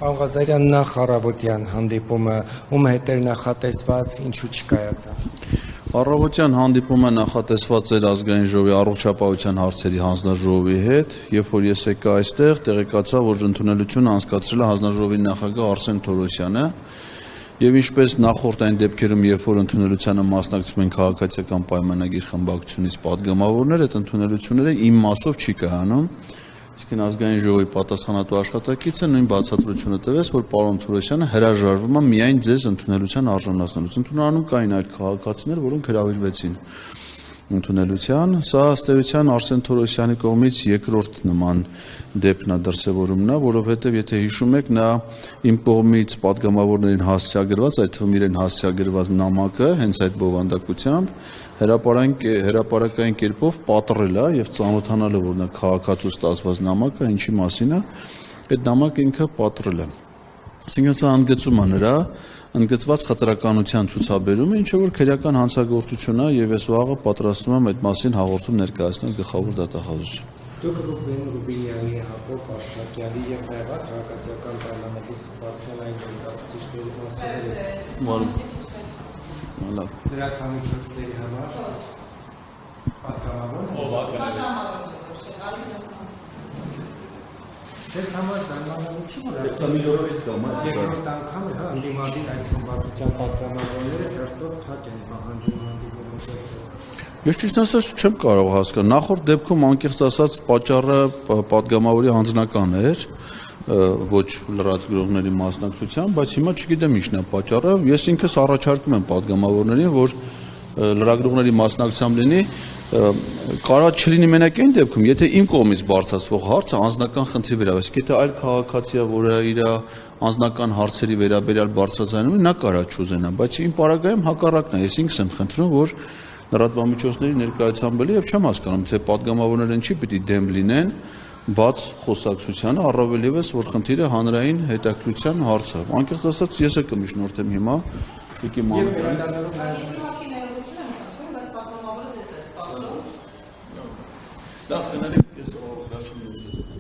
Պարոն Ղազարյան, նախ առավոտյան հանդիպումը ում հետ էր նախատեսված, ինչու չկայացավ։ Առավոտյան հանդիպումը նախատեսված էր ազգային ժողովի առողջապահության հարցերի հանձնաժողովի հետ, երբ որ ես եկա այստեղ, տեղեկացա, որ ընդունելությունը անցկացրել է հանձնաժողովի նախագահ Արսեն Թորոսյանը, եւ ինչպես նախորդ այն դեպքերում, երբ որ ընդունելությանը մասնակցում են քաղաքացիական պայմանագիր խմբակցությունից падգամավորներ, այդ ընդունելությունները իմ մասով չի կայանում։ Իսկ ազգային ժողովի պատասխանատու աշխատակիցը նույն բացատրությունը տվեց, որ պարոն Թորոսյանը հրաժարվում է միայն ձեզ ընդունելության արժանացնելուց։ Ընդունարանում կային այլ քաղաքացիներ, որոնք հրավիրվեցին ընդունելության։ Սա ըստ էության Արսեն Թորոսյանի կողմից երկրորդ նման դեպքն է, դրսևորումն է, որովհետև եթե հիշում եք, նա իմ կողմից падգամավորներին հասցեագրված, այդ թվում իրեն հասցեագրված նամակը հենց այդ բովանդակությամբ հրապարակային կերպով պատռել է եւ ծանոթանալը, որ նա քաղաքացու ստացված նամակը ինչի մասին է, այդ նամակը ինքը պատռել է։ Այսինքն սա ընդգծում է նրա ընդգծված խտրականության ցուցաբերումը, ինչը որ քրեական հանցագործություն է եւ ես վաղը պատրաստվում եմ այդ մասին հաղորդում ներկայացնել գլխավոր դատախազություն։ Դուք Ռուբեն Ռուբինյանի, Հակոբ Արշակյանի եւ նաեւ քաղաքացիական պարլամենտի խմբակցության այն կազմակերպիչների մասնակցել Լրատվամիջոցների համար պատգամավոր Ես համար զարմանալու չի, որ երկրորդ անգամ է ընդդիմադիր այս խմբակցության պատգամավորները հերթով փակ են պահանջում հանդիպումը։ Ես ճիշտ ասած չեմ կարող հասկանալ։ Նախորդ դեպքում անկեղծ ասած պատճառը պատգամավորի հանձնական էր, ոչ լրատվողների մասնակցությամբ, բայց հիմա չգիտեմ ինչն է պատճառը։ Ես ինքս առաջարկում եմ պատգամավորներին, որ լրագրողների մասնակցությամբ լինի, կարող չլինի մենակ այն դեպքում, եթե իմ կողմից բարձրացվող հարցը անձնական խնդրի վերաբերյալ, իսկ եթե այլ քաղաքացի է, որը իր անձնական հարցերի վերաբերյալ բարձրացնում է, նա կարող չուզենա, բայց իմ պարագայում հակառակն է, ես ինքս եմ խնդրում, որ լրատվամիջոցների ներկայությամբ էլի եւ չեմ հասկանում, թե պատգամավորները ինչի պիտի դեմ լինեն բաց խոսակցությանը, առավել ևս, որ խնդիրը հանրային հետաքրքրության հարց է։ Անկեղծ ասած, ես էլ կմիշնորհեմ հիմա Տիկի Մանուկյանին։ Դա խնայեք ես վերջում եմ